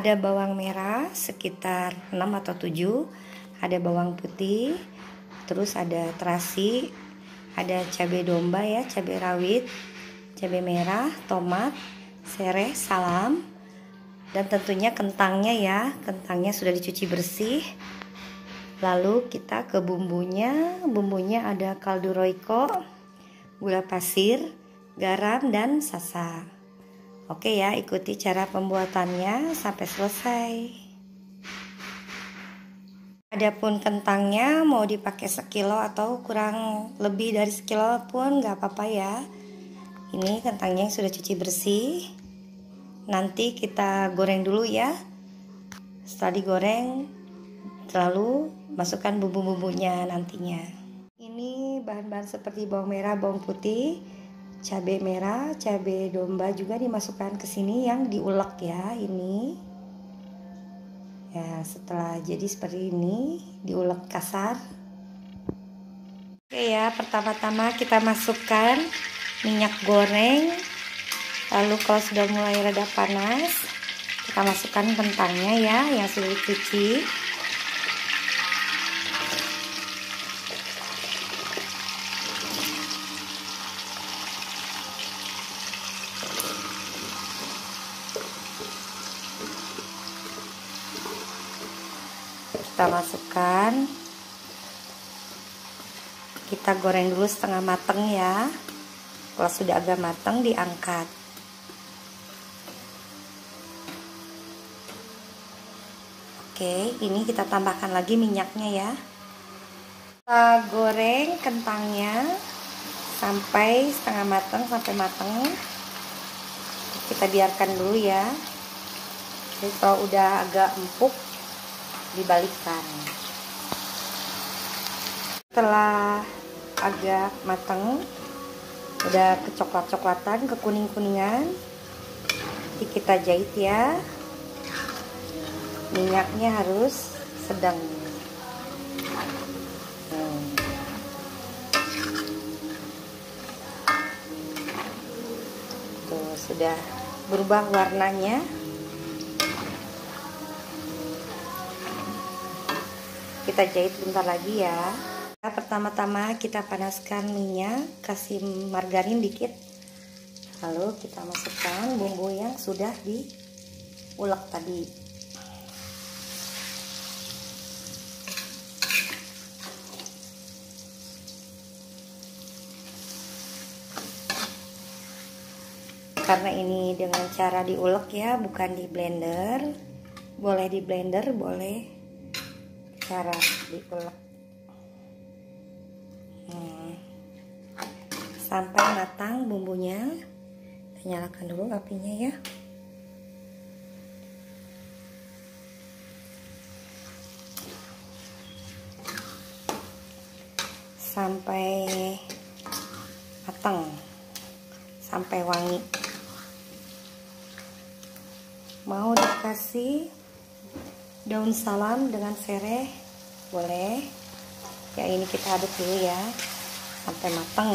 Ada bawang merah sekitar 6 atau 7, ada bawang putih, terus ada terasi, ada cabai domba ya, cabai rawit, cabai merah, tomat, sereh, salam, dan tentunya kentangnya ya. Kentangnya sudah dicuci bersih. Lalu kita ke bumbunya. Bumbunya ada kaldu roiko, gula pasir, garam, dan sasa. Oke ya, ikuti cara pembuatannya sampai selesai. Adapun kentangnya mau dipakai sekilo atau kurang lebih dari sekilo pun nggak apa-apa ya. Ini kentangnya yang sudah cuci bersih. Nanti kita goreng dulu ya. Setelah digoreng, lalu masukkan bumbu-bumbunya nantinya. Ini bahan-bahan seperti bawang merah, bawang putih, cabai merah, cabai domba juga dimasukkan ke sini yang diulek ya. Ini ya, setelah jadi seperti ini diulek kasar. Oke ya, pertama-tama kita masukkan minyak goreng. Lalu kalau sudah mulai reda panas, kita masukkan kentangnya ya yang sudah dicuci. Kita masukkan, kita goreng dulu setengah mateng ya. Kalau sudah agak mateng diangkat. Oke, ini kita tambahkan lagi minyaknya ya. Kita goreng kentangnya sampai setengah mateng, sampai mateng. Kita biarkan dulu ya. Jadi kalau udah agak empuk dibalikkan. Setelah agak matang, udah kecoklat-coklatan, kekuning-kuningan, kita jahit ya. Minyaknya harus sedang. Tuh, sudah berubah warnanya. Kita jahit bentar lagi ya. Pertama-tama kita panaskan minyak, kasih margarin dikit. Lalu kita masukkan bumbu yang sudah diulek tadi. Karena ini dengan cara diulek ya, bukan di blender. Boleh di blender, boleh cara diulek. Sampai matang bumbunya. Kita nyalakan dulu apinya ya. Sampai matang, sampai wangi. Mau dikasih daun salam dengan sereh boleh ya. Ini kita aduk dulu ya sampai matang.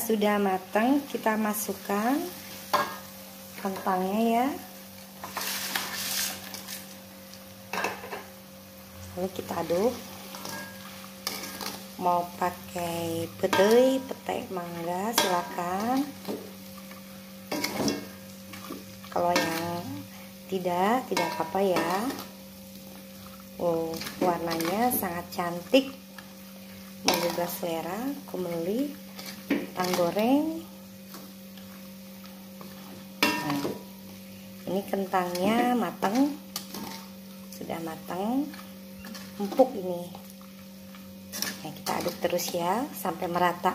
Sudah matang, kita masukkan kentangnya ya. Lalu kita aduk. Mau pakai petai mangga silakan. Kalau yang tidak apa-apa ya. Oh, warnanya sangat cantik, menggugah selera. Kembali kentang goreng. Nah, ini kentangnya matang, sudah matang, empuk ini. Nah, kita aduk terus ya sampai merata.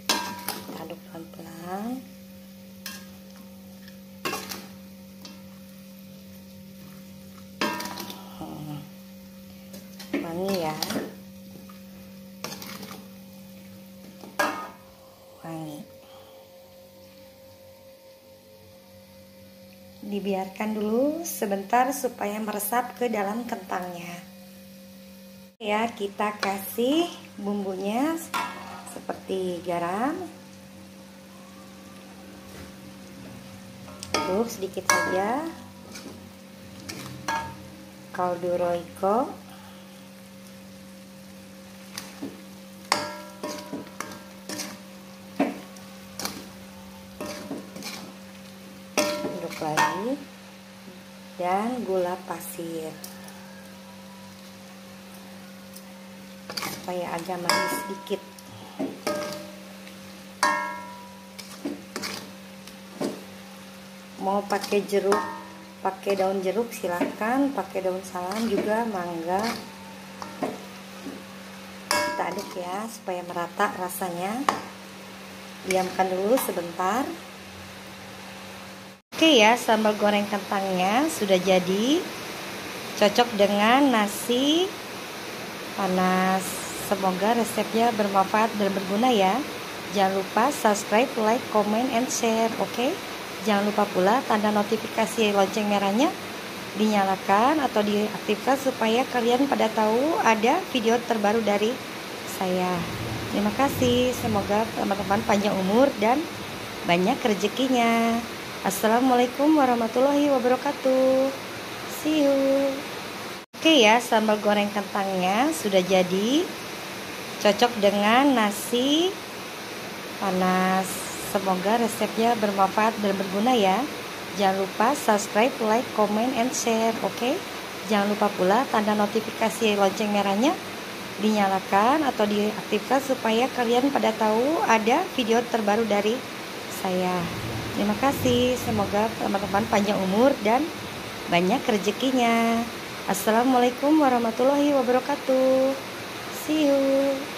Kita aduk pelan-pelan. Wangi ya. Wangi. dibiarkan dulu sebentar supaya meresap ke dalam kentangnya. Ya, kita kasih bumbunya seperti garam, aduk sedikit saja, kaldu roiko, aduk lagi, dan gula pasir supaya agak manis sedikit. Mau pakai jeruk, pakai daun jeruk silahkan, pakai daun salam juga mangga. Kita aduk ya supaya merata rasanya. Diamkan dulu sebentar. Oke ya, sambal goreng kentangnya sudah jadi. Cocok dengan nasi panas. Semoga resepnya bermanfaat dan berguna ya. Jangan lupa subscribe, like, comment, and share. Oke? Jangan lupa pula tanda notifikasi lonceng merahnya dinyalakan atau diaktifkan supaya kalian pada tahu ada video terbaru dari saya. Terima kasih. Semoga teman-teman panjang umur dan banyak rezekinya. Assalamualaikum warahmatullahi wabarakatuh. See you. Oke ya, sambal goreng kentangnya sudah jadi. Cocok dengan nasi panas. Semoga resepnya bermanfaat dan berguna ya. Jangan lupa subscribe, like, comment, and share. Oke? Jangan lupa pula tanda notifikasi lonceng merahnya dinyalakan atau diaktifkan supaya kalian pada tahu ada video terbaru dari saya. Terima kasih. Semoga teman-teman panjang umur dan banyak rezekinya. Assalamualaikum warahmatullahi wabarakatuh. See you.